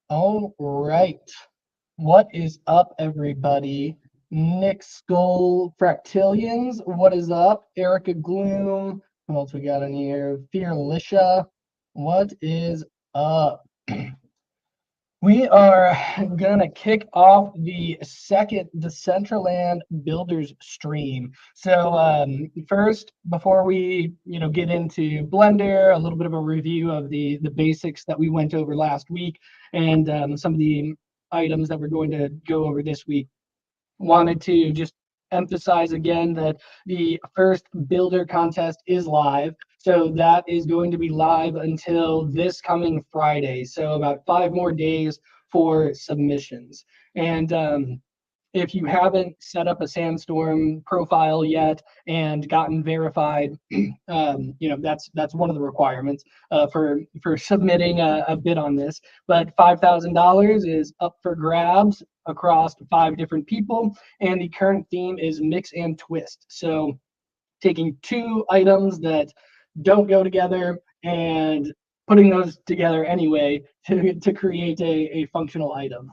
All right. What is up, everybody? Nick Skull Fractillions, what is up? Erica Gloom, who else we got in here? Fearlicia, what is up? We are gonna kick off the second Decentraland Builders stream. So first, before we get into Blender, a little bit of a review of the basics that we went over last week, and some of the items that we're going to go over this week. Wanted to just emphasize again that the first builder contest is live. So that is going to be live until this coming Friday. So about 5 more days for submissions. And if you haven't set up a Sandstorm profile yet and gotten verified, that's one of the requirements for submitting a bid on this. But $5,000 is up for grabs across 5 different people, and the current theme is mix and twist. So taking 2 items that don't go together and putting those together anyway to create a functional item.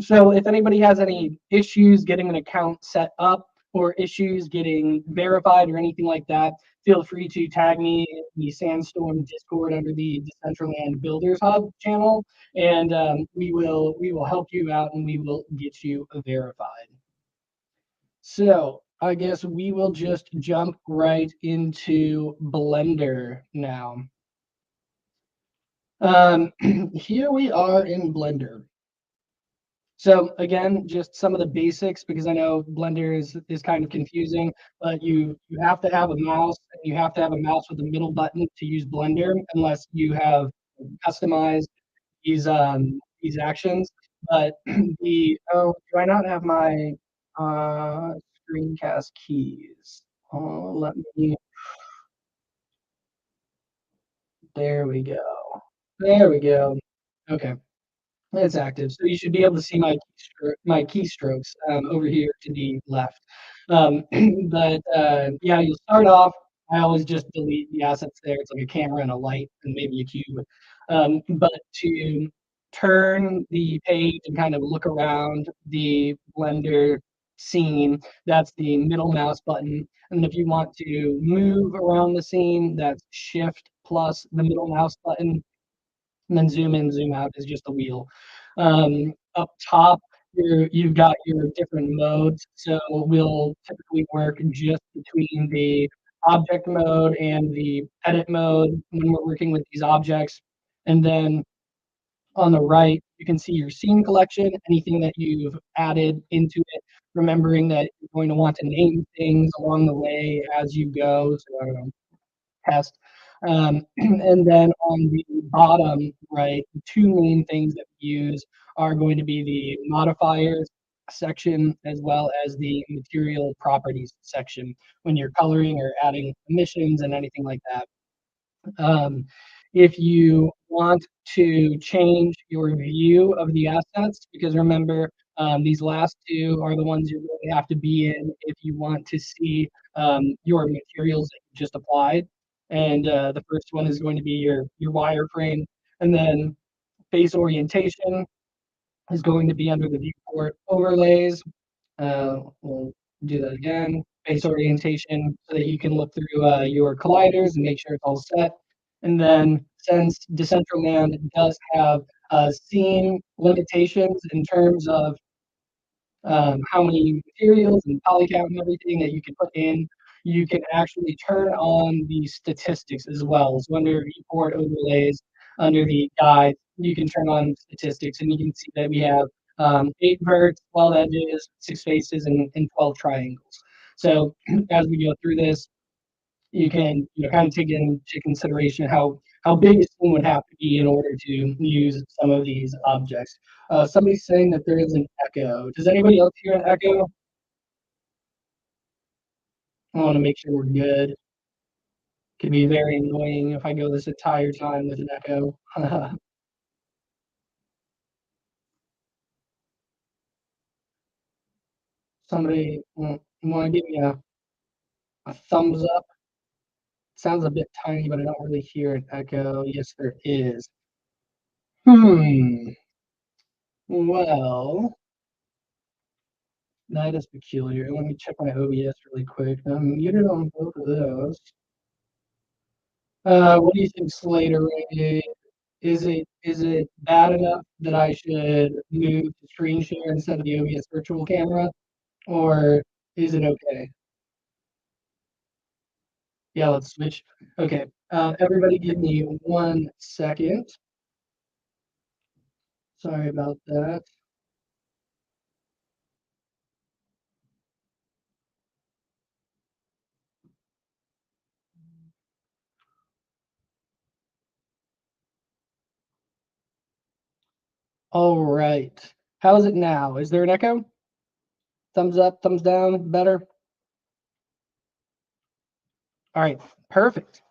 So if anybody has any issues getting an account set up or issues getting verified or anything like that, feel free to tag me in the Sandstorm Discord under the Decentraland Builders Hub channel, and we will help you out and we will get you verified. So I guess we will just jump right into Blender now. Here we are in Blender. So again, just some of the basics, because I know Blender is kind of confusing, but you have to have a mouse, and you have to have a mouse with a middle button to use Blender, unless you have customized these actions. But do I not have my screencast keys? Let me. There we go. There we go. Okay. It's active, so you should be able to see my keystrokes over here to the left. But yeah, you'll start off. I always just delete the assets there. It's like a camera and a light and maybe a cube. But to turn the page and kind of look around the Blender scene, that's the middle mouse button. And if you want to move around the scene, that's Shift plus the middle mouse button. And then zoom in, zoom out is just a wheel. Up top, you've got your different modes. So we'll typically work just between the object mode and the edit mode when we're working with these objects. And then on the right, you can see your scene collection, anything that you've added into it, remembering that you're going to want to name things along the way as you go. So I don't know, test. And then on the bottom right, the two main things that we use are going to be the modifiers section as well as the material properties section when you're coloring or adding emissions and anything like that. Um, if you want to change your view of the assets, because remember, these last two are the ones you really have to be in if you want to see your materials that you just applied. And the first one is going to be your wireframe. And then face orientation is going to be under the viewport overlays. We'll do that again. Face orientation so that you can look through your colliders and make sure it's all set. And then since Decentraland does have scene limitations in terms of how many materials and poly count and everything that you can put in, you can actually turn on the statistics as well. So under viewport overlays, under the guide, you can turn on statistics and you can see that we have 8 verts, 12 edges, 6 faces, and 12 triangles. So as we go through this, you can kind of take into consideration how big a scene would have to be in order to use some of these objects. Somebody's saying that there is an echo. Does anybody else hear an echo? I want to make sure we're good. Could be very annoying if I go this entire time with an echo. Somebody want to give me a thumbs up? Sounds a bit tiny, but I don't really hear an echo. Yes, there is. Hmm. Well, that is peculiar. Let me check my OBS really quick. I'm muted on both of those. What do you think, Slater? Is it bad enough that I should move to screen share instead of the OBS virtual camera, or is it okay? Yeah, let's switch. Okay. Everybody, give me 1 second. Sorry about that. All right. How's it now? Is there an echo? Thumbs up, thumbs down, better? All right, perfect.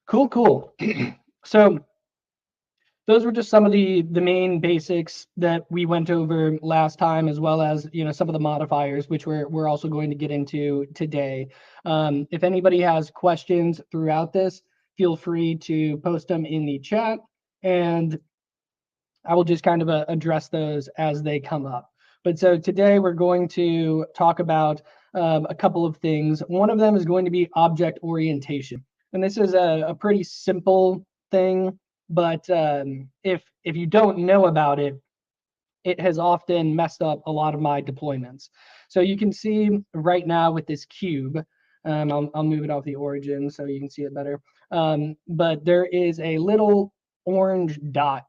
Cool, cool. So those were just some of the main basics that we went over last time, as well as some of the modifiers, which we're also going to get into today. If anybody has questions throughout this, feel free to post them in the chat, and I will just kind of address those as they come up. But so today we're going to talk about a couple of things. One of them is going to be object orientation. And this is a pretty simple thing, but if you don't know about it, it has often messed up a lot of my deployments. So you can see right now with this cube, I'll move it off the origin so you can see it better. But there is a little orange dot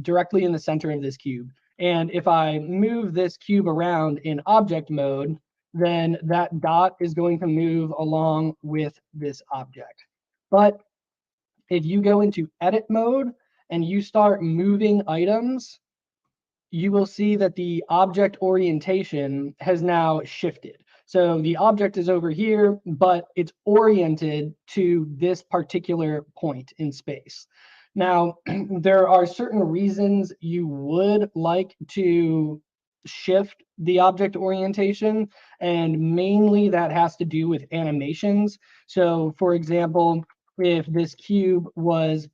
directly in the center of this cube. And if I move this cube around in object mode, then that dot is going to move along with this object. But if you go into edit mode and you start moving items, you will see that the object orientation has now shifted. So the object is over here, but it's oriented to this particular point in space. Now, there are certain reasons you would like to shift the object orientation, and mainly that has to do with animations. So for example, if this cube was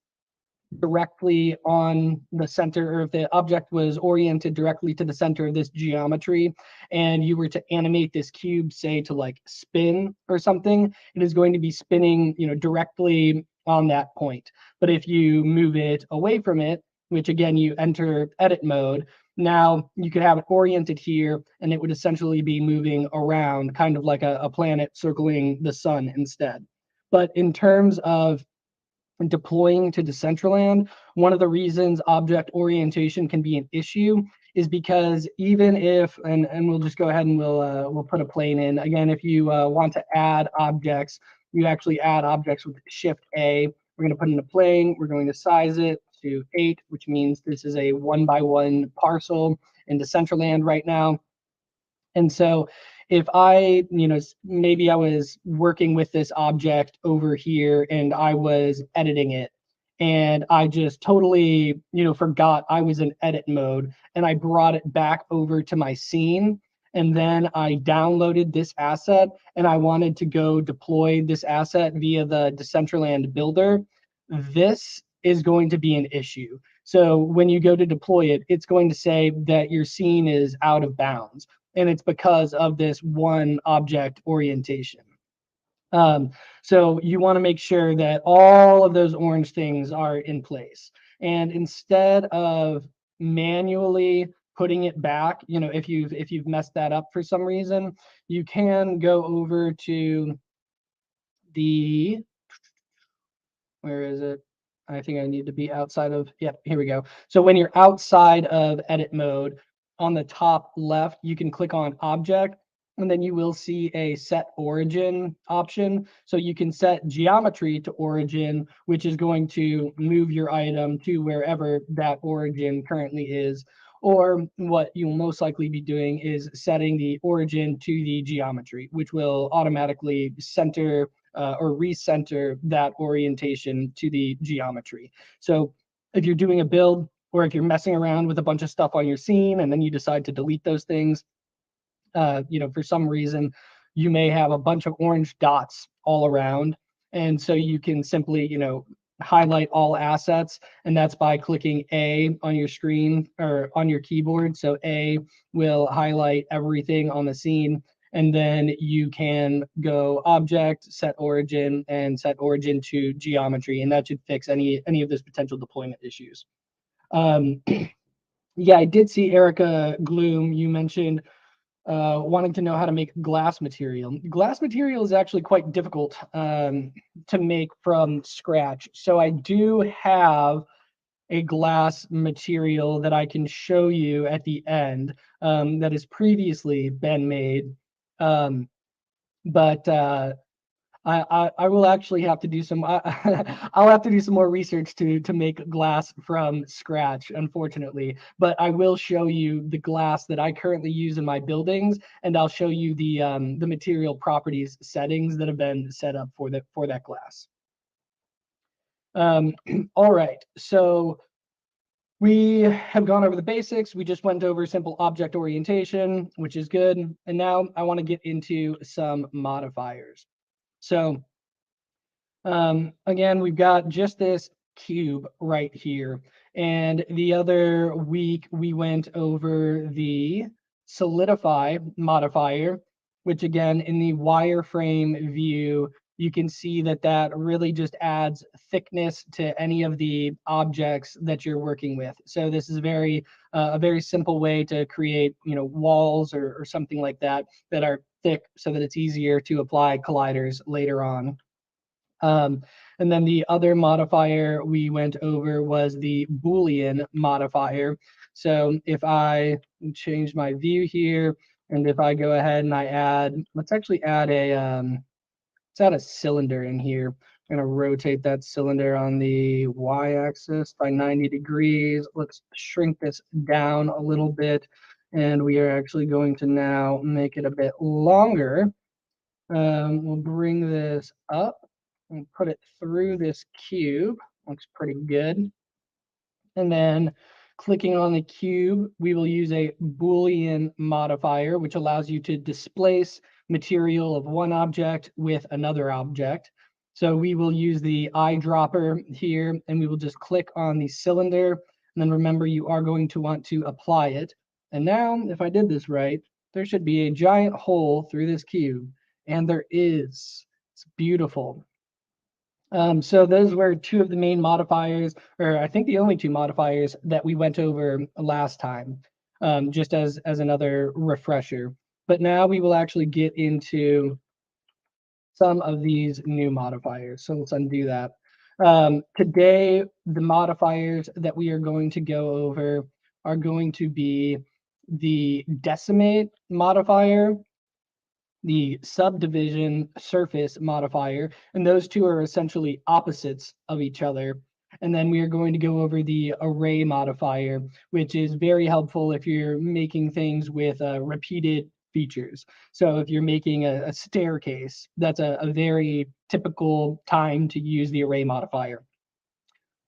directly on the center, or if the object was oriented directly to the center of this geometry, and you were to animate this cube, say to like spin or something, it is going to be spinning, directly on that point. But if you move it away from it, which again, you enter edit mode, now you could have it oriented here, and it would essentially be moving around, kind of like a planet circling the sun instead. But in terms of deploying to Decentraland, one of the reasons object orientation can be an issue is because even if, and we'll just go ahead and we'll put a plane in. Again, if you want to add objects, you actually add objects with Shift A. We're going to put in a plane. We're going to size it to 8, which means this is a 1x1 parcel in Decentraland right now. And so if I, maybe I was working with this object over here and I was editing it, and I just totally, forgot I was in edit mode, and I brought it back over to my scene, and then I downloaded this asset and I wanted to go deploy this asset via the Decentraland builder, this is going to be an issue. So when you go to deploy it, it's going to say that your scene is out of bounds, and it's because of this one object orientation. So you want to make sure that all of those orange things are in place. And instead of manually putting it back, if you've messed that up for some reason, you can go over to the, where is it? I think I need to be outside of, yeah, here we go. So when you're outside of edit mode, on the top left, you can click on object, and then you will see a set origin option. So you can set geometry to origin, which is going to move your item to wherever that origin currently is. Or what you'll most likely be doing is setting the origin to the geometry, which will automatically center or recenter that orientation to the geometry. So if you're doing a build, or if you're messing around with a bunch of stuff on your scene and then you decide to delete those things, for some reason, you may have a bunch of orange dots all around. And so you can simply, highlight all assets, and that's by clicking A on your screen or on your keyboard. So A will highlight everything on the scene, and then you can go object, set origin, and set origin to geometry, and that should fix any of those potential deployment issues. Yeah, I did see Erica Gloom, you mentioned wanting to know how to make glass material. Glass material is actually quite difficult to make from scratch. So I do have a glass material that I can show you at the end that has previously been made. But I will actually have to do some I'll have to do some more research to make glass from scratch, unfortunately. But I will show you the glass that I currently use in my buildings, and I'll show you the material properties settings that have been set up for that glass. All right, so we have gone over the basics. We just went over simple object orientation, which is good. And now I want to get into some modifiers. So again, we've got just this cube right here. And the other week, we went over the Solidify modifier, which again, in the wireframe view, you can see that really just adds thickness to any of the objects that you're working with. So this is a very simple way to create, walls or something like that are thick, so that it's easier to apply colliders later on. And then the other modifier we went over was the Boolean modifier. So if I change my view here, and if I go ahead and I add, let's actually add let's add a cylinder in here. I'm gonna rotate that cylinder on the y-axis by 90 degrees. Let's shrink this down a little bit, and we are actually going to now make it a bit longer. We'll bring this up and put it through this cube. Looks pretty good. And then clicking on the cube, we will use a Boolean modifier, which allows you to displace material of one object with another object. So we will use the eyedropper here, and we will just click on the cylinder. And then remember, you are going to want to apply it. And now, if I did this right, there should be a giant hole through this cube. And there is. It's beautiful. So those were two of the main modifiers, or I think the only two modifiers that we went over last time, just as another refresher. But now we will actually get into some of these new modifiers. So let's undo that. Today, the modifiers that we are going to go over are going to be the Decimate Modifier, the Subdivision Surface Modifier, and those two are essentially opposites of each other. And then we are going to go over the Array Modifier, which is very helpful if you're making things with repeated features. So if you're making a staircase, that's a very typical time to use the Array Modifier.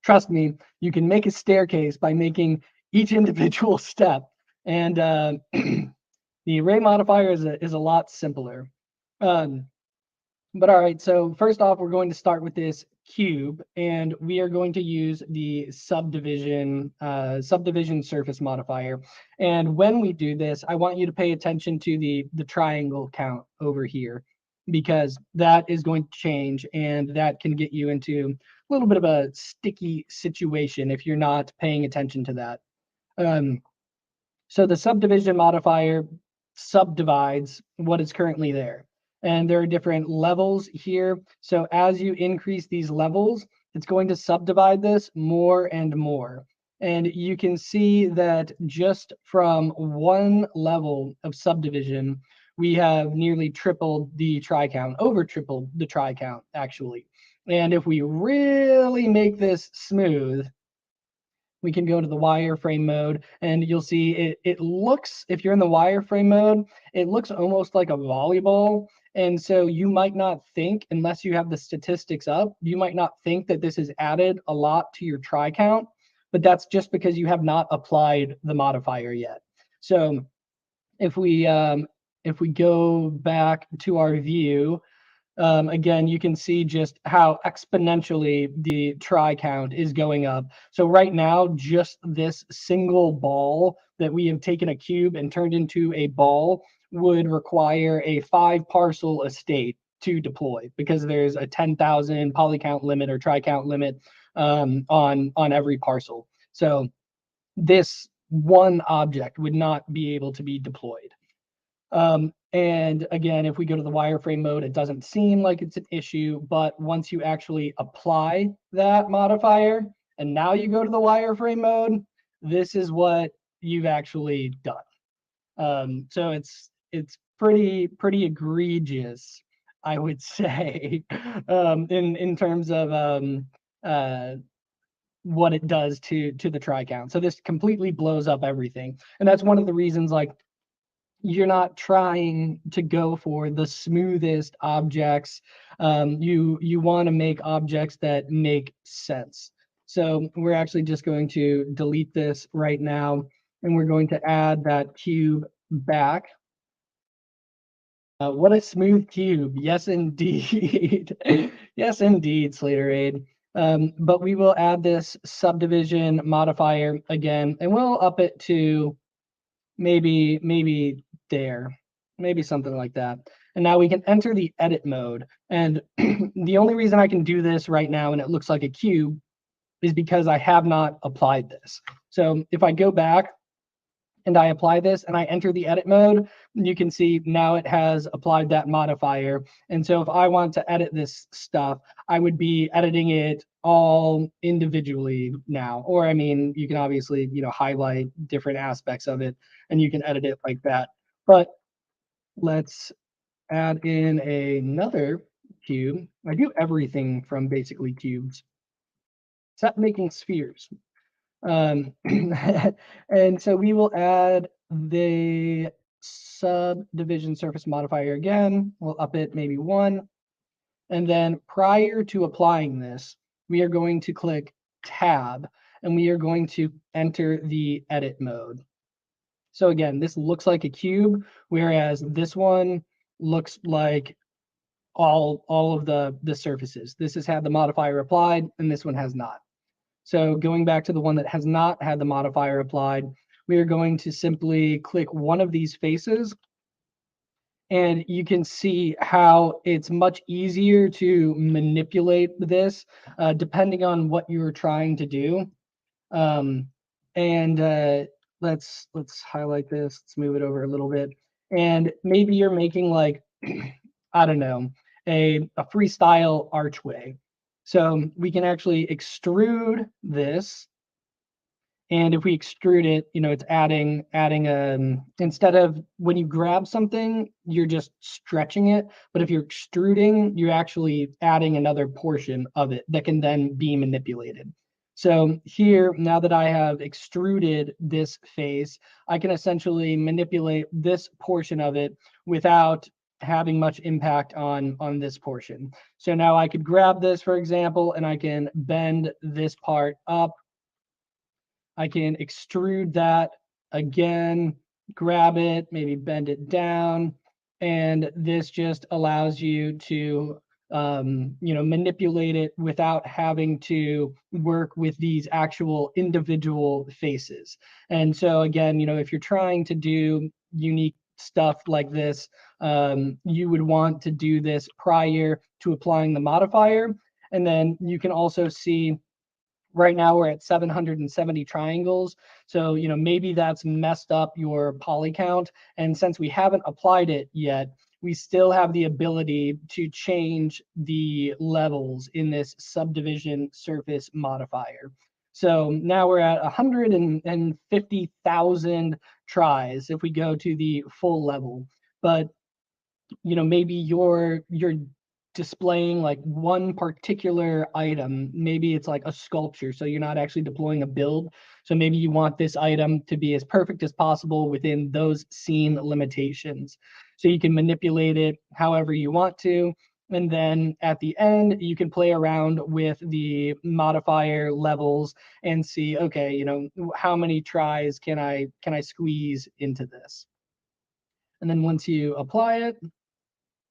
Trust me, you can make a staircase by making each individual step. And the Array Modifier is a lot simpler. But all right, so first off, we're going to start with this cube, and we are going to use the subdivision surface modifier. And when we do this, I want you to pay attention to the triangle count over here, because that is going to change, and that can get you into a little bit of a sticky situation if you're not paying attention to that. So the subdivision modifier subdivides what is currently there. And there are different levels here. So as you increase these levels, it's going to subdivide this more and more. And you can see that just from one level of subdivision, we have nearly tripled the try count, over tripled the try count, actually. And if we really make this smooth, we can go to the wireframe mode, and you'll see it looks, if you're in the wireframe mode, it looks almost like a volleyball. And so you might not think, unless you have the statistics up, you might not think that this has added a lot to your try count, but that's just because you have not applied the modifier yet. So if we go back to our view, again, you can see just how exponentially the try count is going up. So right now, just this single ball that we have taken a cube and turned into a ball would require a 5-parcel estate to deploy, because there's a 10,000 poly count limit or try count limit on every parcel. So this one object would not be able to be deployed. And again, if we go to the wireframe mode, it doesn't seem like it's an issue, but once you actually apply that modifier, and now you go to the wireframe mode, this is what you've actually done. So it's pretty egregious, I would say, in terms of what it does to the try count. So this completely blows up everything, and that's one of the reasons, like, you're not trying to go for the smoothest objects. You want to make objects that make sense. So we're actually just going to delete this right now, and we're going to add that cube back. What a smooth cube. Yes, indeed. Yes, indeed, Slaterade. But we will add this subdivision modifier again, and we'll up it to maybe there, maybe something like that. And now we can enter the edit mode. And the only reason I can do this right now and it looks like a cube is because I have not applied this. So if I go back and I apply this and I enter the edit mode, you can see now it has applied that modifier. And so if I want to edit this stuff, I would be editing it all individually now. Or I mean, you can obviously, highlight different aspects of it and you can edit it like that. But let's add in another cube. I do everything from basically cubes, except making spheres. And so we will add the subdivision surface modifier again. We'll up it maybe 1. And then prior to applying this, we are going to click Tab, and we are going to enter the edit mode. So again, this looks like a cube, whereas this one looks like all of the surfaces. This has had the modifier applied, and this one has not. So going back to the one that has not had the modifier applied, we are going to simply click one of these faces, and you can see how it's much easier to manipulate this depending on what you're trying to do. And let's highlight this. Let's move it over a little bit. And maybe you're making like, I don't know, a freestyle archway. So we can actually extrude this. And if we extrude it, it's adding instead of when you grab something, you're just stretching it. But if you're extruding, you're actually adding another portion of it that can then be manipulated. So here, now that I have extruded this face, I can essentially manipulate this portion of it without having much impact on this portion. So now I could grab this, for example, and I can bend this part up. I can extrude that again, grab it, maybe bend it down. And this just allows you to, manipulate it without having to work with these actual individual faces. And so again, if you're trying to do unique stuff like this, you would want to do this prior to applying the modifier. And then you can also see right now we're at 770 triangles. So, maybe that's messed up your poly count. And since we haven't applied it yet, we still have the ability to change the levels in this subdivision surface modifier. So now we're at 150,000 tries if we go to the full level. But maybe you're displaying like one particular item. Maybe it's like a sculpture, so you're not actually deploying a build. So maybe you want this item to be as perfect as possible within those scene limitations. So you can manipulate it however you want to. And then at the end, you can play around with the modifier levels and see, okay, how many tries can I squeeze into this? And then once you apply it,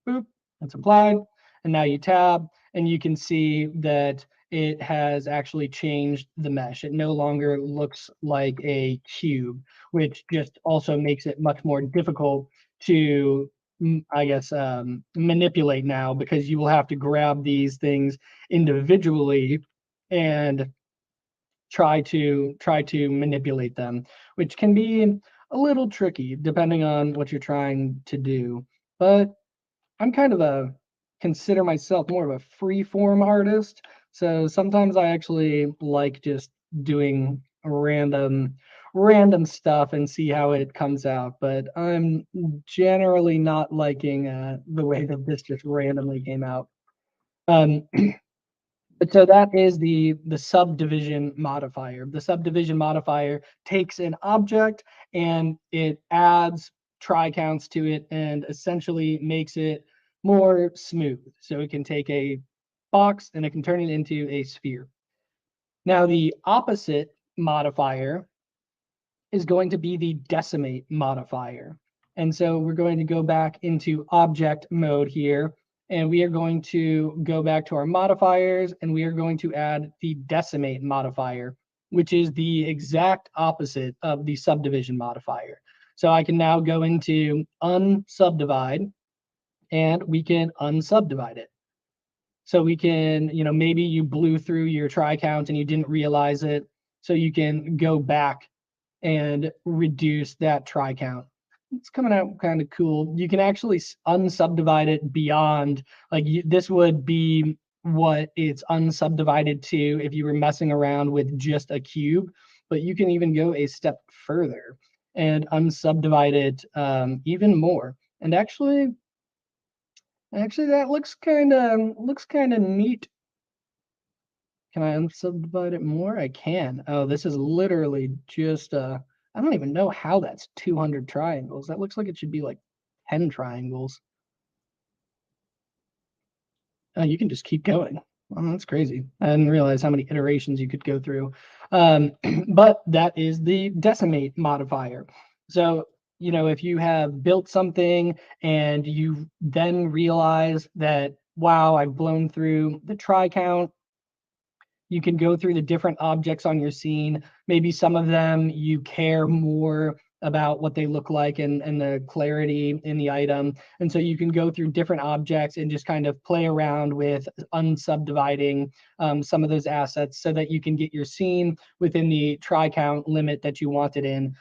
boop, it's applied. And now you tab and you can see that it has actually changed the mesh. It no longer looks like a cube, which just also makes it much more difficult to, I guess, manipulate now, because you will have to grab these things individually and try to manipulate them, which can be a little tricky depending on what you're trying to do. But I'm kind of consider myself more of a free form artist. So sometimes I actually like just doing random stuff and see how it comes out. But I'm generally not liking the way that this just randomly came out. But so that is the subdivision modifier. The subdivision modifier takes an object and it adds try counts to it and essentially makes it more smooth. So it can take a box and it can turn it into a sphere. Now the opposite modifier is going to be the decimate modifier. And so we're going to go back into object mode here, and we are going to go back to our modifiers, and we are going to add the decimate modifier, which is the exact opposite of the subdivision modifier. So I can now go into unsubdivide, and we can unsubdivide it. So we can, maybe you blew through your try count and you didn't realize it. So you can go back and reduce that try count. It's coming out kind of cool. You can actually unsubdivide it beyond, like this would be what it's unsubdivided to if you were messing around with just a cube, but you can even go a step further and unsubdivide it even more. And actually that looks kind of neat. Can I unsubdivide it more? I can. Oh, this is literally just I don't even know how that's 200 triangles. That looks like it should be like 10 triangles. Oh, you can just keep going. Oh, that's crazy. I didn't realize how many iterations you could go through. But that is the decimate modifier. So, you know, if you have built something and you then realize that, wow, I've blown through the try count, you can go through the different objects on your scene. Maybe some of them you care more about what they look like and the clarity in the item. And so you can go through different objects and just kind of play around with unsubdividing some of those assets so that you can get your scene within the try count limit that you want it in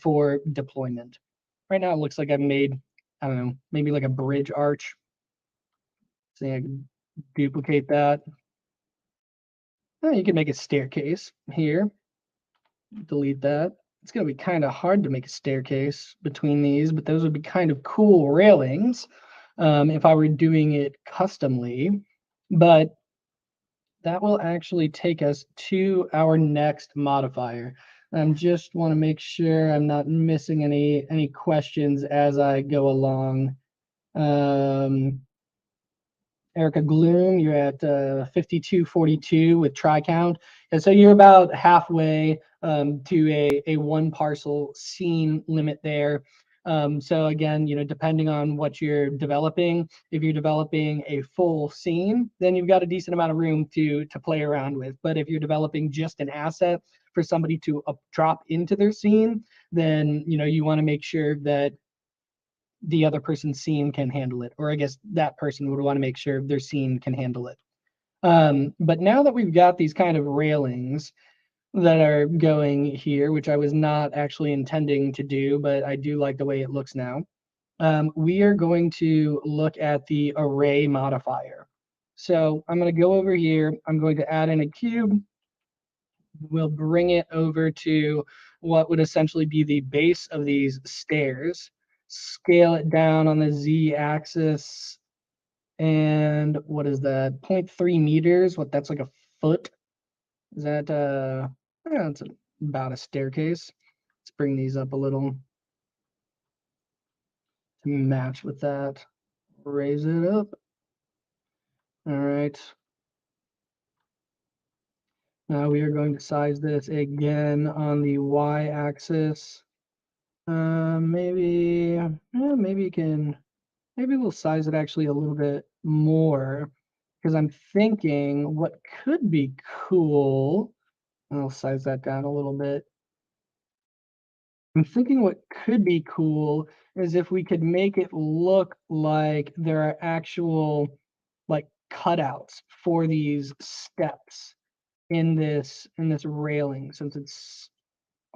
for deployment. Right now it looks like I've made, I don't know, maybe like a bridge arch. See, I can duplicate that. You can make a staircase here. Delete that. It's going to be kind of hard to make a staircase between these, but those would be kind of cool railings if I were doing it customly. But that will actually take us to our next modifier. I just want to make sure I'm not missing any questions as I go along. Erica Gloom, you're at 5242 with try count. And so you're about halfway to a one parcel scene limit there. So again, you know, depending on what you're developing, if you're developing a full scene, then you've got a decent amount of room to play around with. But if you're developing just an asset for somebody to drop into their scene, then, you know, you want to make sure that the other person's scene can handle it, or I guess that person would want to make sure their scene can handle it. But now that we've got these kind of railings that are going here, which I was not actually intending to do, but I do like the way it looks now, we are going to look at the Array Modifier. So I'm going to go over here. I'm going to add in a cube. We'll bring it over to what would essentially be the base of these stairs, scale it down on the z-axis, and what is that, 0.3 meters? What, that's like a foot? Is that, yeah, it's about a staircase. Let's bring these up a little to match with that. Raise it up. All right. Now we are going to size this again on the y-axis. Maybe we'll size it actually a little bit more, because I'm thinking what could be cool. I'll size that down a little bit. I'm thinking what could be cool is if we could make it look like there are actual like cutouts for these steps in this railing, since it's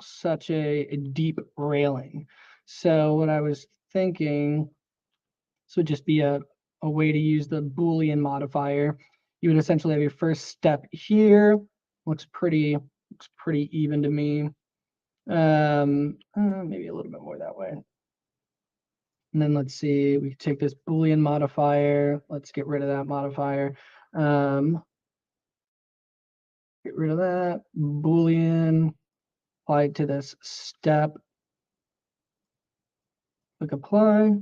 such a deep railing. So what I was thinking, this would just be a way to use the Boolean modifier. You would essentially have your first step here. Looks pretty even to me. Maybe a little bit more that way. And then let's see, we take this Boolean modifier. Let's get rid of that modifier. Get rid of that. Boolean, apply it to this step. Click apply.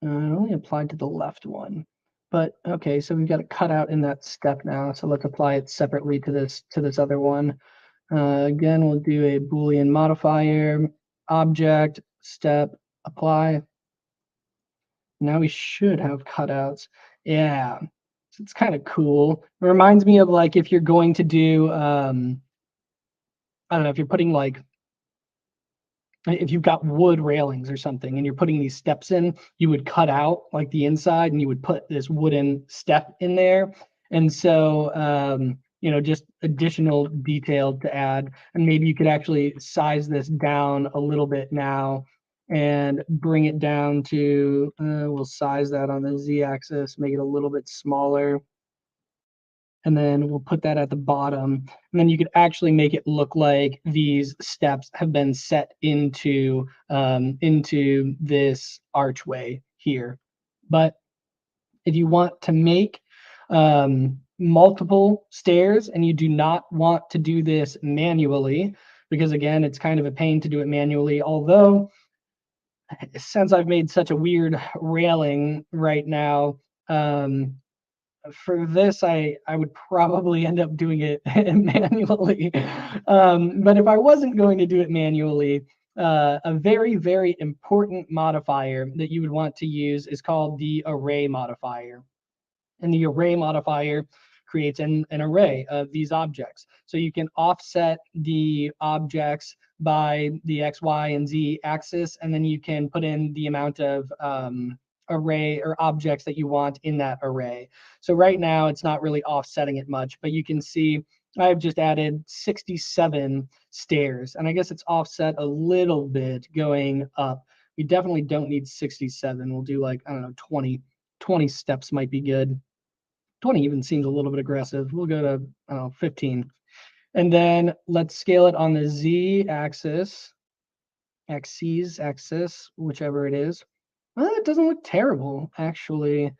It only applied to the left one. But okay, so we've got a cutout in that step now. So let's apply it separately to this other one. Again, we'll do a Boolean modifier, object, step, apply. Now we should have cutouts. Yeah, so it's kind of cool. It reminds me of like if you're going to do, I don't know, if you're putting like, if you've got wood railings or something and you're putting these steps in, you would cut out like the inside and you would put this wooden step in there. And so, you know, just additional detail to add. And maybe you could actually size this down a little bit now and bring it down to, we'll size that on the z-axis, make it a little bit smaller. And then we'll put that at the bottom. And then you could actually make it look like these steps have been set into this archway here. But if you want to make multiple stairs and you do not want to do this manually, because again, it's kind of a pain to do it manually, although since I've made such a weird railing right now, for this, I would probably end up doing it manually. But if I wasn't going to do it manually, A very, very important modifier that you would want to use is called the Array Modifier. And the Array Modifier creates an array of these objects. So you can offset the objects by the X, Y, and Z axis, and then you can put in the amount of array or objects that you want in that array. So right now it's not really offsetting it much, but you can see I've just added 67 stairs, and I guess it's offset a little bit going up. We definitely don't need 67. We'll do like, I don't know, 20 steps might be good. 20 even seems a little bit aggressive. We'll go to, I don't know, 15. And then let's scale it on the Z axis, axis, whichever it is. It doesn't look terrible, actually.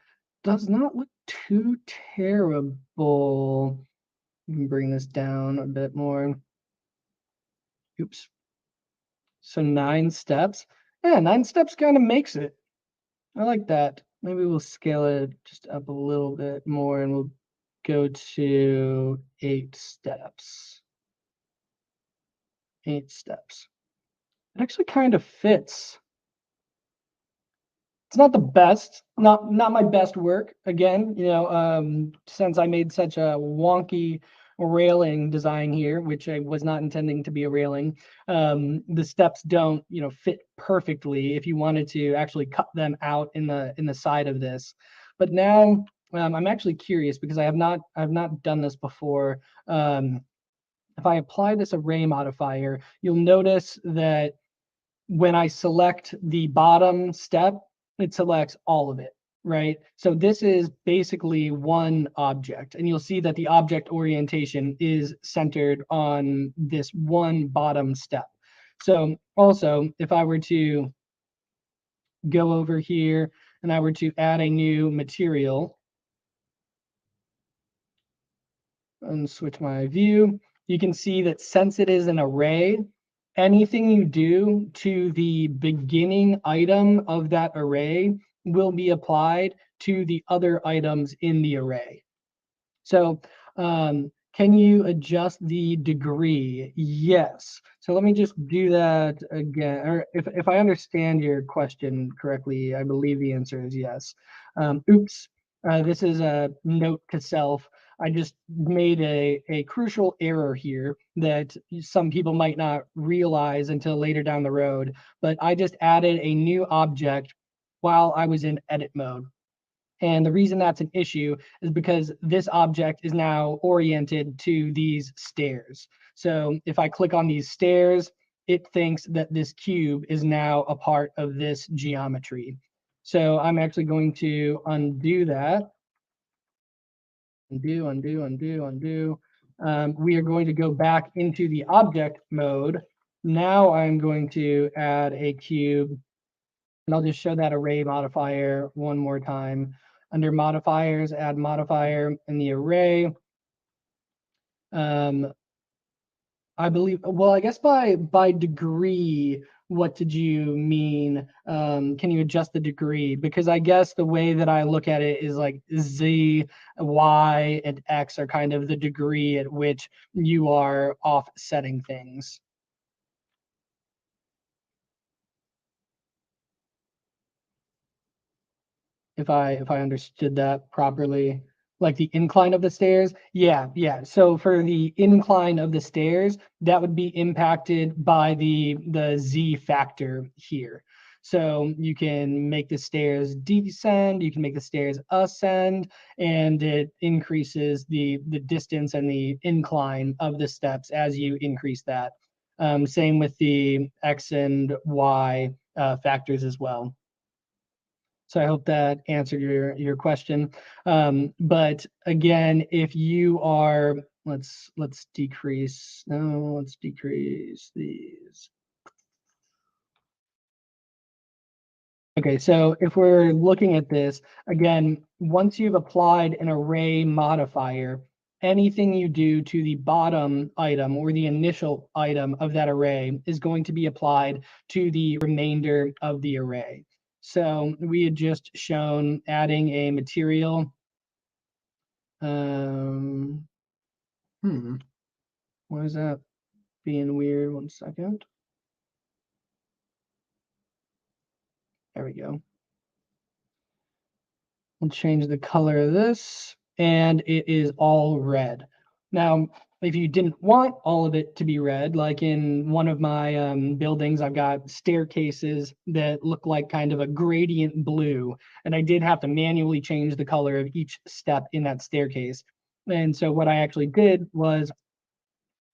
Does not look too terrible. You can bring this down a bit more. Oops. So 9 steps. Yeah, 9 steps kind of makes it. I like that. Maybe we'll scale it just up a little bit more and we'll go to 8 steps. 8 steps. It actually kind of fits. It's not the best, not my best work. Again, since I made such a wonky railing design here, which I was not intending to be a railing, the steps don't, fit perfectly if you wanted to actually cut them out in the side of this. But now I'm actually curious because I've not done this before. If I apply this array modifier, you'll notice that when I select the bottom step, it selects all of it, right? So this is basically one object, and you'll see that the object orientation is centered on this one bottom step. So also, if I were to go over here and I were to add a new material and switch my view, you can see that since it is an array, anything you do to the beginning item of that array will be applied to the other items in the array. So can you adjust the degree? Yes. So let me just do that again. Or if I understand your question correctly, I believe the answer is yes. Oops. This is a note to self. I just made a crucial error here that some people might not realize until later down the road, but I just added a new object while I was in edit mode. And the reason that's an issue is because this object is now oriented to these stairs. So if I click on these stairs, it thinks that this cube is now a part of this geometry. So I'm actually going to undo that. Undo, undo, undo, undo. We are going to go back into the object mode. Now I'm going to add a cube, and I'll just show that array modifier one more time. Under modifiers, add modifier in the array. I believe, well, I guess by degree, what did you mean? Can you adjust the degree? Because I guess the way that I look at it is like Z, Y, and X are kind of the degree at which you are offsetting things. If I understood that properly, like the incline of the stairs. Yeah. So for the incline of the stairs, that would be impacted by the Z factor here. So you can make the stairs descend, you can make the stairs ascend, and it increases the distance and the incline of the steps as you increase that. Same with the X and Y factors as well. So I hope that answered your question. But again, if you are, let's decrease. No, let's decrease these. Okay, so if we're looking at this, again, once you've applied an array modifier, anything you do to the bottom item or the initial item of that array is going to be applied to the remainder of the array. So we had just shown adding a material. Why is that being weird? 1 second. There we go. We'll change the color of this, and it is all red. Now, if you didn't want all of it to be red, like in one of my buildings, I've got staircases that look like kind of a gradient blue, and I did have to manually change the color of each step in that staircase. And so what I actually did was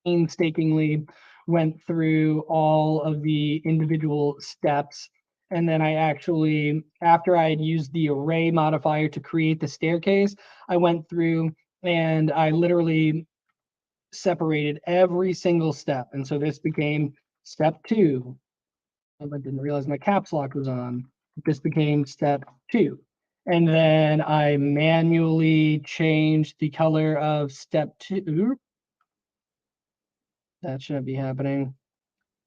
painstakingly went through all of the individual steps. And then I actually, after I had used the array modifier to create the staircase, I went through and I literally separated every single step. And so this became step 2. I didn't realize my caps lock was on. This became step 2. And then I manually changed the color of step 2. That shouldn't be happening.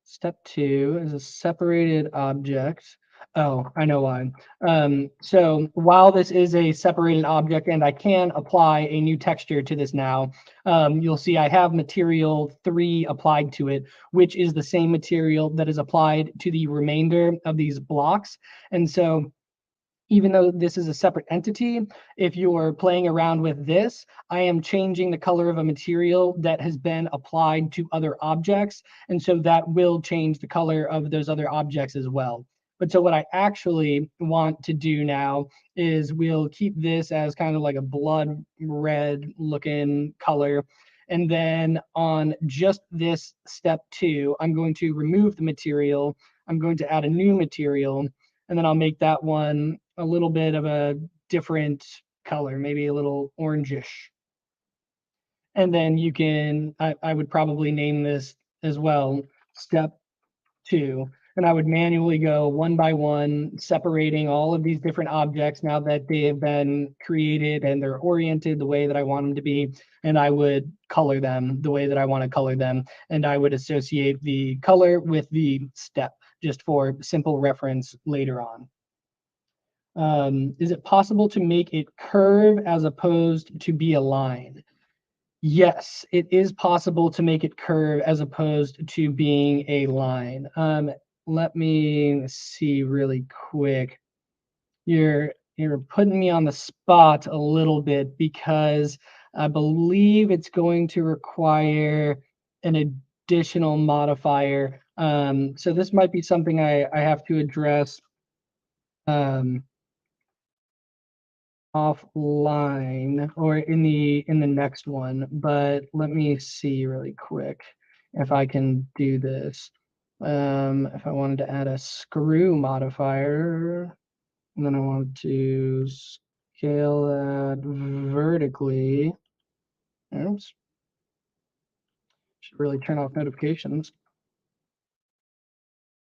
Step 2 is a separated object. Oh, I know why. So while this is a separated object and I can apply a new texture to this now, you'll see I have material 3 applied to it, which is the same material that is applied to the remainder of these blocks. And so even though this is a separate entity, if you're playing around with this, I am changing the color of a material that has been applied to other objects. And so that will change the color of those other objects as well. But so what I actually want to do now is we'll keep this as kind of like a blood red looking color. And then on just this step 2, I'm going to remove the material. I'm going to add a new material, and then I'll make that one a little bit of a different color, maybe a little orangish. And then you can, I would probably name this as well, step 2. And I would manually go one by one, separating all of these different objects now that they have been created and they're oriented the way that I want them to be. And I would color them the way that I want to color them. And I would associate the color with the step, just for simple reference later on. Is it possible to make it curve as opposed to be a line? Yes, it is possible to make it curve as opposed to being a line. Let me see really quick. You're putting me on the spot a little bit because I believe it's going to require an additional modifier. So this might be something I have to address offline or in the next one, but let me see really quick if I can do this. If I wanted to add a screw modifier, and then I wanted to scale that vertically. Oops. Should really turn off notifications.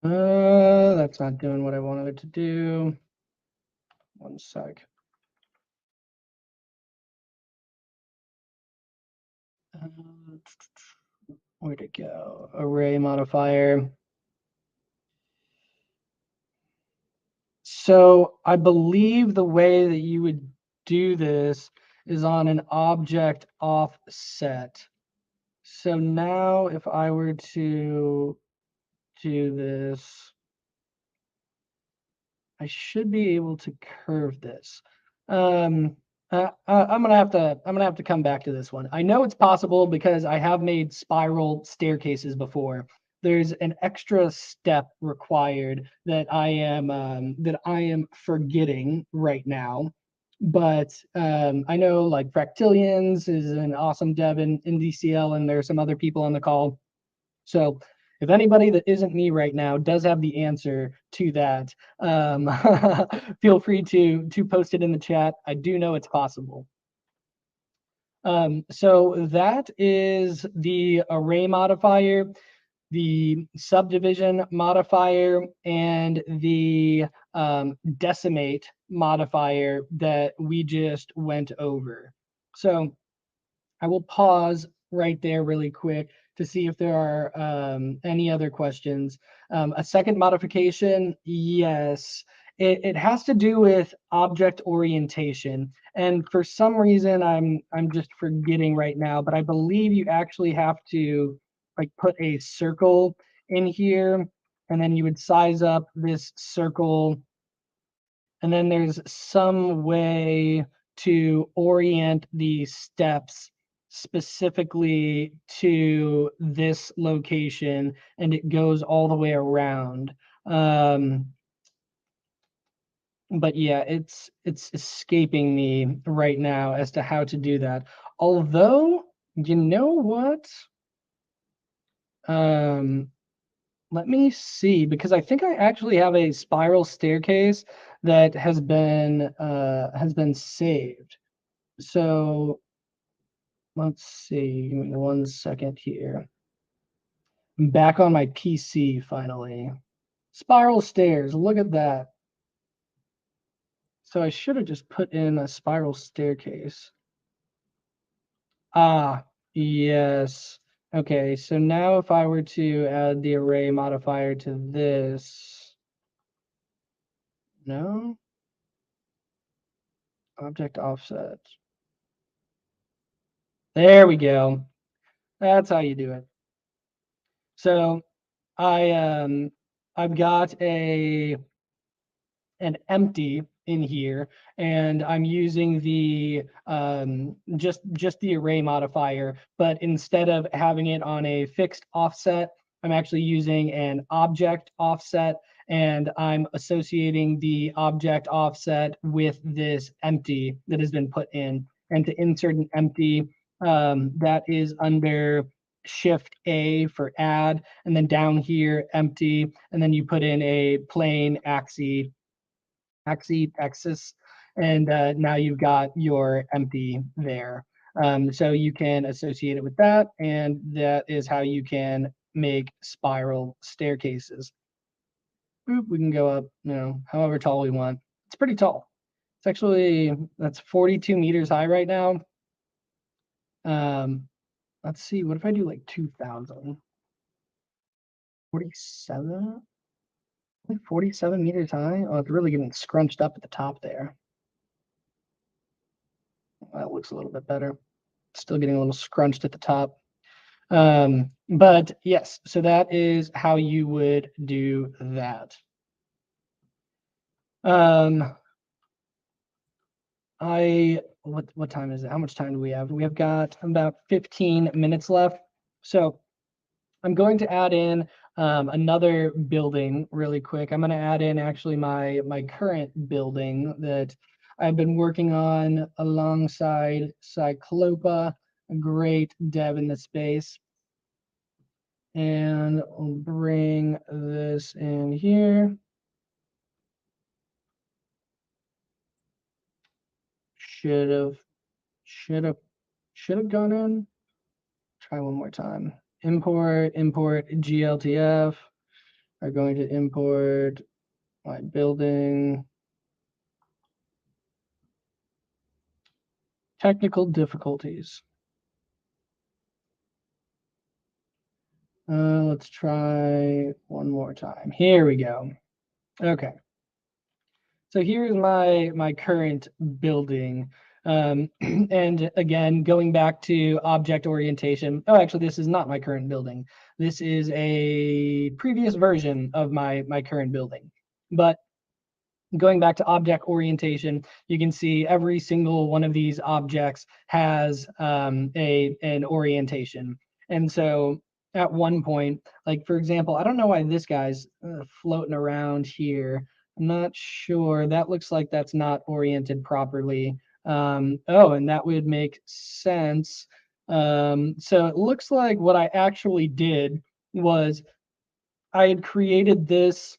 That's not doing what I wanted it to do. One sec. Where'd it go? Array modifier. So I believe the way that you would do this is on an object offset. So now if I were to do this, I should be able to curve this. I'm gonna have to come back to this one. I know it's possible because I have made spiral staircases before. There's an extra step required that I am forgetting right now. But I know like Fractillions is an awesome dev in DCL, and there's some other people on the call. So if anybody that isn't me right now does have the answer to that, feel free to post it in the chat. I do know it's possible. So that is the array modifier, the subdivision modifier, and the decimate modifier that we just went over. So I will pause right there really quick to see if there are any other questions. A second modification, yes. It has to do with object orientation. And for some reason, I'm just forgetting right now, but I believe you actually have to like put a circle in here, and then you would size up this circle And then there's some way to orient the steps specifically to this location, and it goes all the way around. But yeah, it's escaping me right now as to how to do that. Although, you know what? Let me see, because I think I actually have a spiral staircase that has been saved. So let's see. Give me 1 second here. I'm back on my PC finally. Spiral stairs. Look at that. So I should have just put in a spiral staircase. Ah, yes. Okay, so now if I were to add the array modifier to this, no? Object offset. There we go. That's how you do it. So I've got an empty in here, and I'm using the just the array modifier, but instead of having it on a fixed offset, I'm actually using an object offset, and I'm associating the object offset with this empty that has been put in. And to insert an empty, that is under Shift A for add, and then down here empty, and then you put in a plain axis, and now you've got your empty there. So you can associate it with that, and that is how you can make spiral staircases. Boop, we can go up, however tall we want. It's pretty tall. It's actually, that's 42 meters high right now. Let's see, what if I do like 2,000? 47? 47 meters high? Oh, it's really getting scrunched up at the top there. That looks a little bit better. Still getting a little scrunched at the top. But yes, so that is how you would do that. What time is it? How much time do we have? We have got about 15 minutes left. So I'm going to add in another building really quick. I'm going to add in actually my current building that I've been working on alongside Cyclopa, a great dev in the space. And we'll bring this in here. Should have gone in. Try one more time. Import GLTF. Are going to import my building. Technical difficulties. Let's try one more time. Here we go. Okay. So here's my current building. And again, going back to object orientation. Oh, actually, this is not my current building. This is a previous version of my current building. But going back to object orientation, you can see every single one of these objects has an orientation. And so at one point, like for example, I don't know why this guy's floating around here. I'm not sure. That looks like that's not oriented properly. Oh, and that would make sense. So it looks like what I actually did was I had created this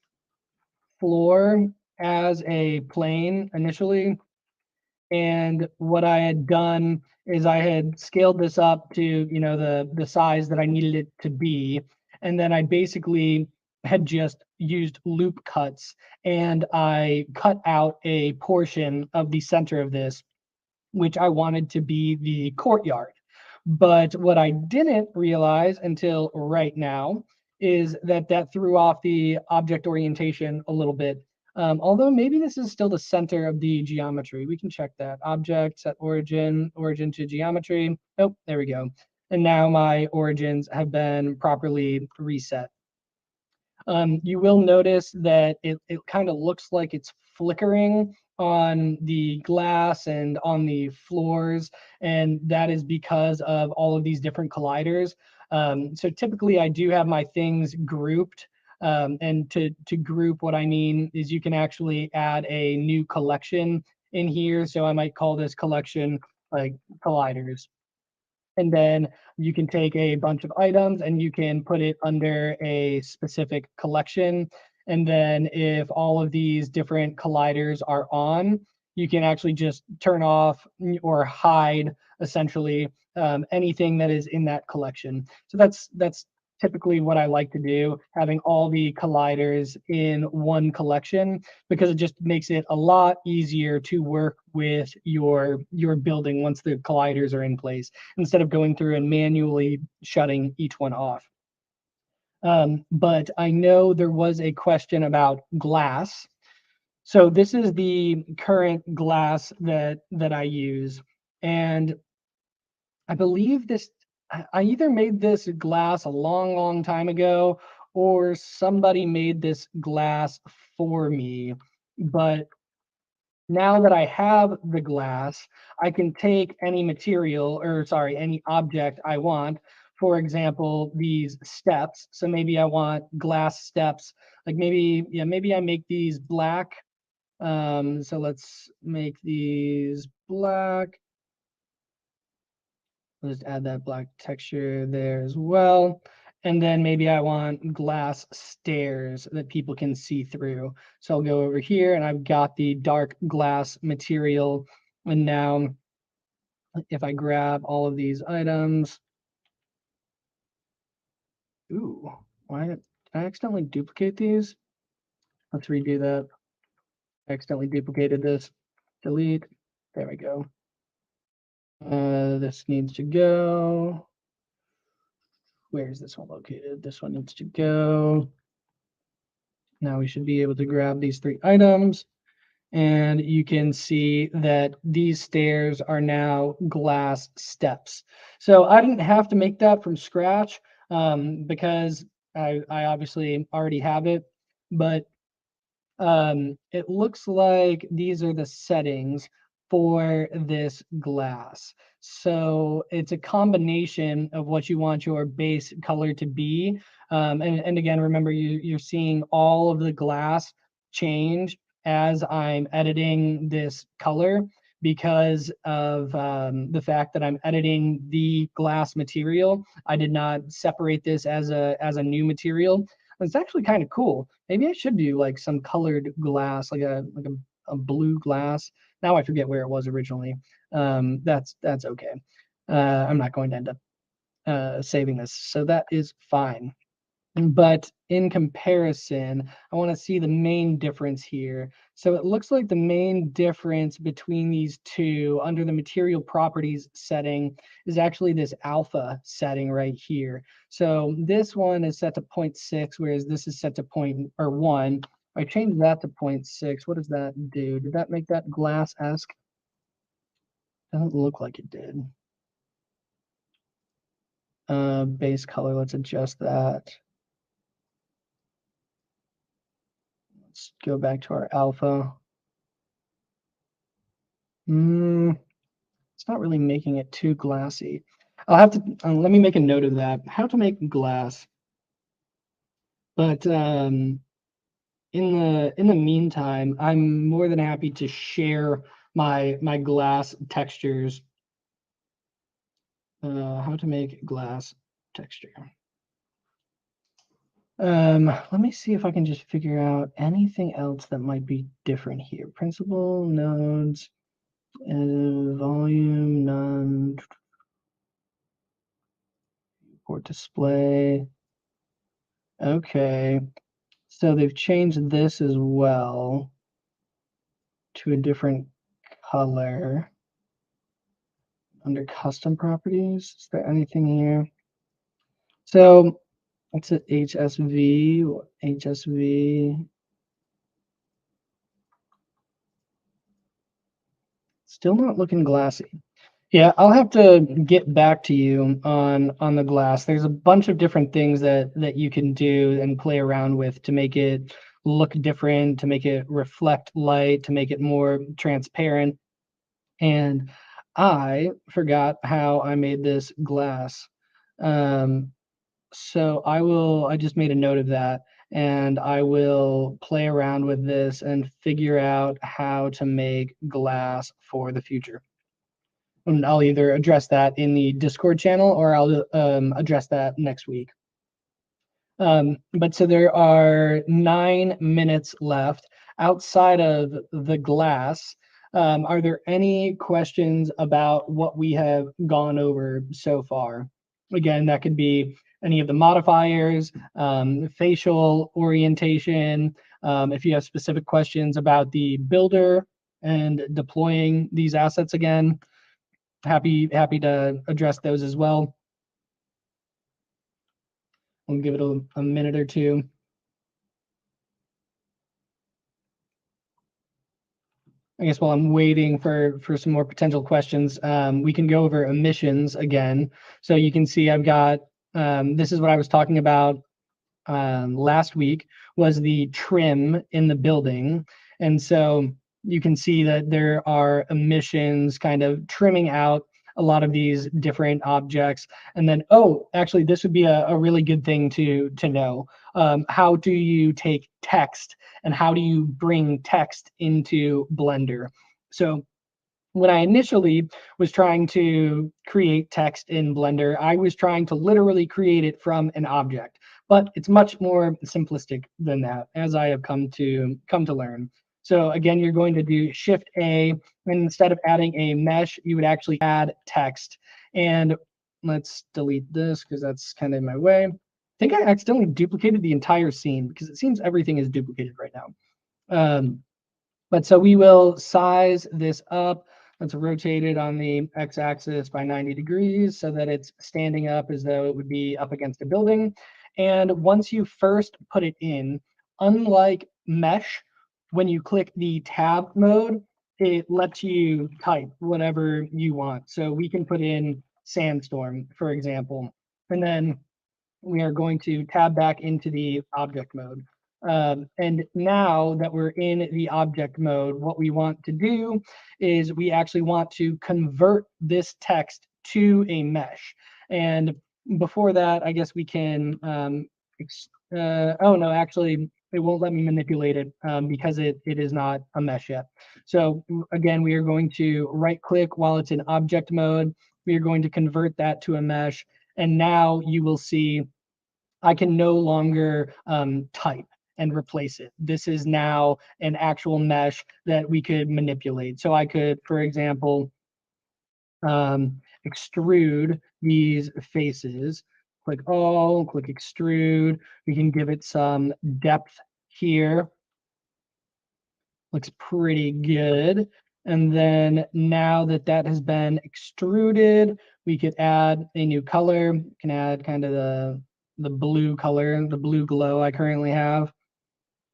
floor as a plane initially, and what I had done is I had scaled this up to the size that I needed it to be, and then I basically had just used loop cuts, and I cut out a portion of the center of this, which I wanted to be the courtyard. But what I didn't realize until right now is that threw off the object orientation a little bit. Although maybe this is still the center of the geometry. We can check that. Object, set origin to geometry. Oh, there we go. And now my origins have been properly reset. You will notice that it kind of looks like it's flickering on the glass and on the floors, and that is because of all of these different colliders. So typically I do have my things grouped, and to group, what I mean is you can actually add a new collection in here. So I might call this collection like colliders. And then you can take a bunch of items and you can put it under a specific collection. And then if all of these different colliders are on, you can actually just turn off or hide essentially anything that is in that collection. So that's typically what I like to do, having all the colliders in one collection, because it just makes it a lot easier to work with your building once the colliders are in place, instead of going through and manually shutting each one off. But I know there was a question about glass. So this is the current glass that I use. And I believe this, I either made this glass a long, long time ago, or somebody made this glass for me. But now that I have the glass, I can take any material, or sorry, any object I want. For example, these steps. So maybe I want glass steps. Like maybe, yeah, maybe I make these black. So let's make these black. Let's add that black texture there as well. And then maybe I want glass stairs that people can see through. So I'll go over here and I've got the dark glass material. And now if I grab all of these items, ooh, why did I accidentally duplicate these? Let's redo that. I accidentally duplicated this. Delete. There we go. This needs to go. Where is this one located? This one needs to go. Now we should be able to grab these 3 items, and you can see that these stairs are now glass steps. So I didn't have to make that from scratch because I obviously already have it, but it looks like these are the settings for this glass. So it's a combination of what you want your base color to be. And again, remember, you're seeing all of the glass change as I'm editing this color, because of the fact that I'm editing the glass material. I did not separate this as a new material. It's actually kind of cool. Maybe I should do like some colored glass, like a blue glass. Now I forget where it was originally. That's okay. I'm not going to end up saving this, so that is fine. But in comparison, I want to see the main difference here. So it looks like the main difference between these two under the material properties setting is actually this alpha setting right here. So this one is set to 0.6, whereas this is set to 1. If I change that to 0.6, what does that do? Did that make that glass-esque? Doesn't look like it did. Base color, let's adjust that. Let's go back to our alpha. It's not really making it too glassy. I'll have to, let me make a note of that, how to make glass. But in the meantime, I'm more than happy to share my glass textures. How to make glass texture. Let me see if I can just figure out anything else that might be different here. Principal, nodes, volume, none. Port display. Okay. So they've changed this as well to a different color. Under custom properties, is there anything here? So it's an HSV. Still not looking glassy. Yeah, I'll have to get back to you on the glass. There's a bunch of different things that you can do and play around with to make it look different, to make it reflect light, to make it more transparent. And I forgot how I made this glass. So I just made a note of that, and I will play around with this and figure out how to make glass for the future. And I'll either address that in the Discord channel or I'll address that next week. But so there are 9 minutes left. Outside of the glass, are there any questions about what we have gone over so far? Again, that could be any of the modifiers, facial orientation. If you have specific questions about the builder and deploying these assets again, happy to address those as well. We'll give it a minute or two. I guess while I'm waiting for some more potential questions, we can go over emissions again. So you can see I've got, this is what I was talking about last week, was the trim in the building. And so you can see that there are emissions kind of trimming out a lot of these different objects. And then, oh, actually, this would be a really good thing to know. How do you take text and how do you bring text into Blender? So when I initially was trying to create text in Blender, I was trying to literally create it from an object, but it's much more simplistic than that, as I have come to learn. So again, you're going to do Shift A, and instead of adding a mesh, you would actually add text. And let's delete this because that's kind of in my way. I think I accidentally duplicated the entire scene because it seems everything is duplicated right now. But so we will size this up. Let's rotate it on the x-axis by 90 degrees so that it's standing up as though it would be up against a building. And once you first put it in, unlike mesh, when you click the tab mode, it lets you type whatever you want. So we can put in Sandstorm, for example, and then we are going to tab back into the object mode. And now that we're in the object mode, what we want to do is we actually want to convert this text to a mesh. And before that, I guess we can, oh no, actually, it won't let me manipulate it because it is not a mesh yet. So again, we are going to right click while it's in object mode. We are going to convert that to a mesh. And now you will see I can no longer type and replace it. This is now an actual mesh that we could manipulate. So I could, for example, extrude these faces. Click all, click extrude. We can give it some depth here. Looks pretty good. And then now that that has been extruded, we could add a new color. We can add kind of the blue color, the blue glow I currently have.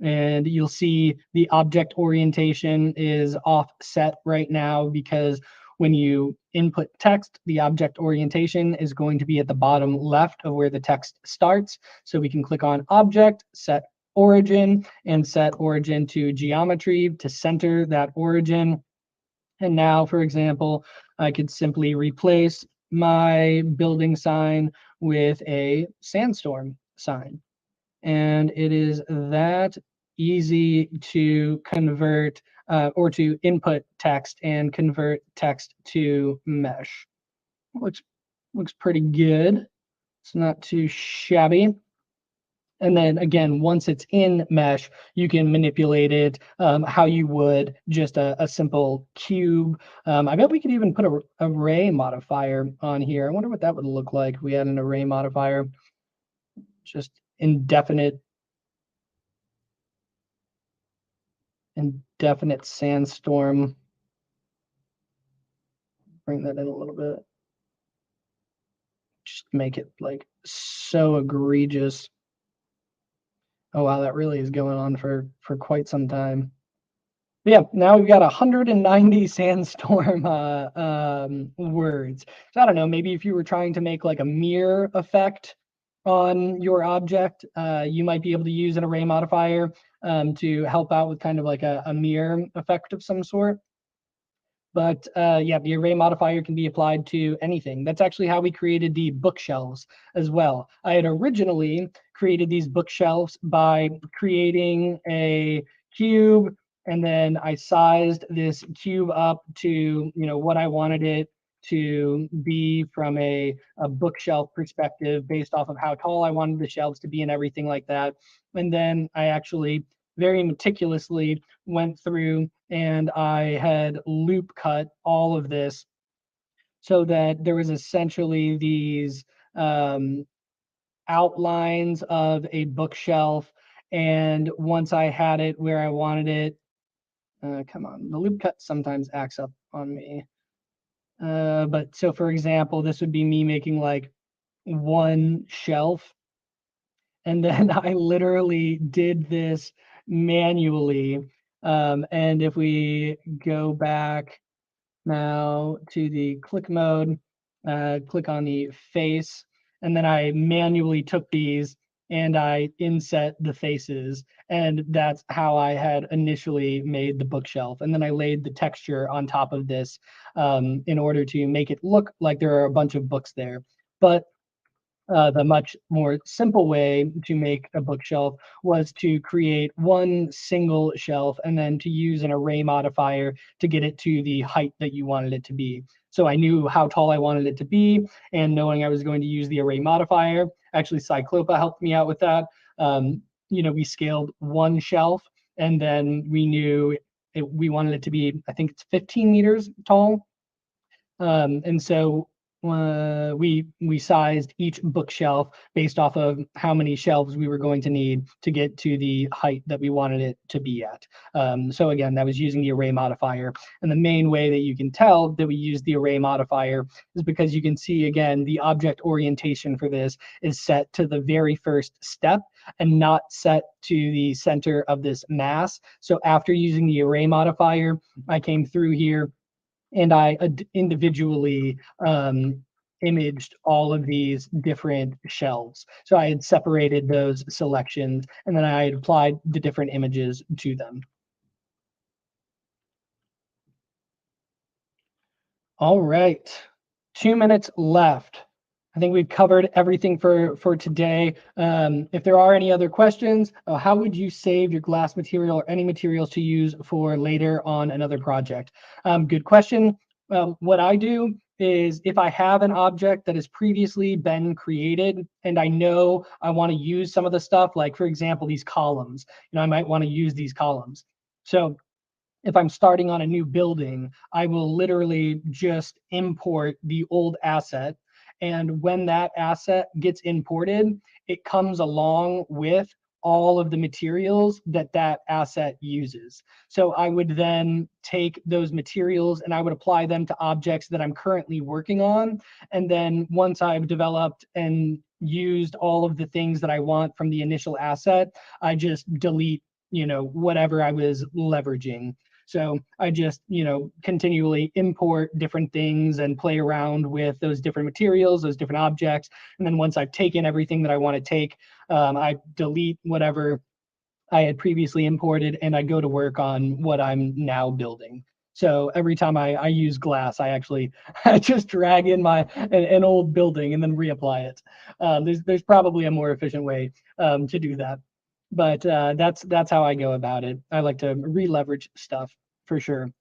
And you'll see the object orientation is offset right now because when you input text, the object orientation is going to be at the bottom left of where the text starts. So we can click on Object, Set Origin, and set origin to geometry to center that origin. And now, for example, I could simply replace my building sign with a sandstorm sign. And it is that easy to convert or to input text and convert text to mesh. Looks pretty good. It's not too shabby. And then again, once it's in mesh, you can manipulate it how you would just a simple cube. I bet we could even put an array modifier on here. I wonder what that would look like if we had an array modifier. Just indefinite sandstorm. Bring that in a little bit. Just make it like so egregious. Oh wow, that really is going on for quite some time. But yeah, now we've got 190 sandstorm words. So I don't know, maybe if you were trying to make like a mirror effect on your object, you might be able to use an array modifier. to help out with kind of like a mirror effect of some sort. But yeah, the array modifier can be applied to anything. That's actually how we created the bookshelves as well. I had originally created these bookshelves by creating a cube, and then I sized this cube up to what I wanted it to be from a bookshelf perspective based off of how tall I wanted the shelves to be and everything like that. And then I actually very meticulously went through and I had loop cut all of this so that there was essentially these outlines of a bookshelf. And once I had it where I wanted it, come on, the loop cut sometimes acts up on me. But so for example, this would be me making like one shelf. And then I literally did this manually. And if we go back now to the click mode, click on the face, and then I manually took these and I inset the faces. And that's how I had initially made the bookshelf. And then I laid the texture on top of this in order to make it look like there are a bunch of books there. But the much more simple way to make a bookshelf was to create one single shelf and then to use an array modifier to get it to the height that you wanted it to be. So I knew how tall I wanted it to be, and knowing I was going to use the array modifier, actually Cyclopa helped me out with that. We scaled one shelf, and then we knew we wanted it to be, I think it's 15 meters tall. And so we sized each bookshelf based off of how many shelves we were going to need to get to the height that we wanted it to be at. So again, that was using the array modifier. And the main way that you can tell that we use the array modifier is because you can see, again, the object orientation for this is set to the very first step and not set to the center of this mass. So after using the array modifier, I came through here and I individually imaged all of these different shelves. So I had separated those selections, and then I had applied the different images to them. All right, 2 minutes left. I think we've covered everything for today. If there are any other questions, how would you save your glass material or any materials to use for later on another project? Good question. What I do is if I have an object that has previously been created and I know I want to use some of the stuff, like for example, these columns, I might want to use these columns. So if I'm starting on a new building, I will literally just import the old asset. And when that asset gets imported, it comes along with all of the materials that that asset uses. So I would then take those materials and I would apply them to objects that I'm currently working on. And then once I've developed and used all of the things that I want from the initial asset, I just delete whatever I was leveraging. So I just, continually import different things and play around with those different materials, those different objects. And then once I've taken everything that I want to take, I delete whatever I had previously imported and I go to work on what I'm now building. So every time I use glass, I actually just drag in an old building and then reapply it. There's probably a more efficient way to do that. But that's how I go about it. I like to re-leverage stuff for sure.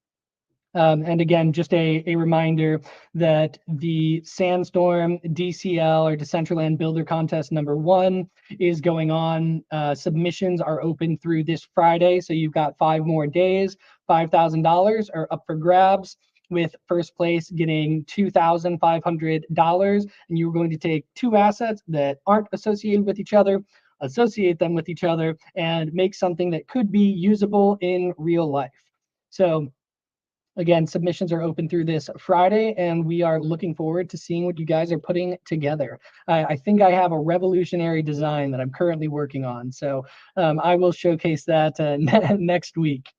And again, just a reminder that the Sandstorm DCL or Decentraland Builder Contest #1 is going on. Submissions are open through this Friday, so you've got 5 more days. $5,000 are up for grabs, with first place getting $2,500. And you're going to take 2 assets that aren't associated with each other, associate them with each other, and make something that could be usable in real life. So again, submissions are open through this Friday, and we are looking forward to seeing what you guys are putting together. I think I have a revolutionary design that I'm currently working on, so I will showcase that next week.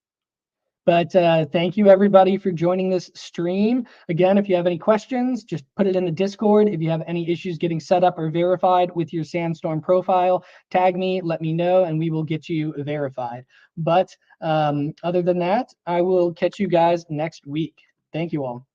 But thank you, everybody, for joining this stream. Again, if you have any questions, just put it in the Discord. If you have any issues getting set up or verified with your Sandstorm profile, tag me, let me know, and we will get you verified. But other than that, I will catch you guys next week. Thank you all.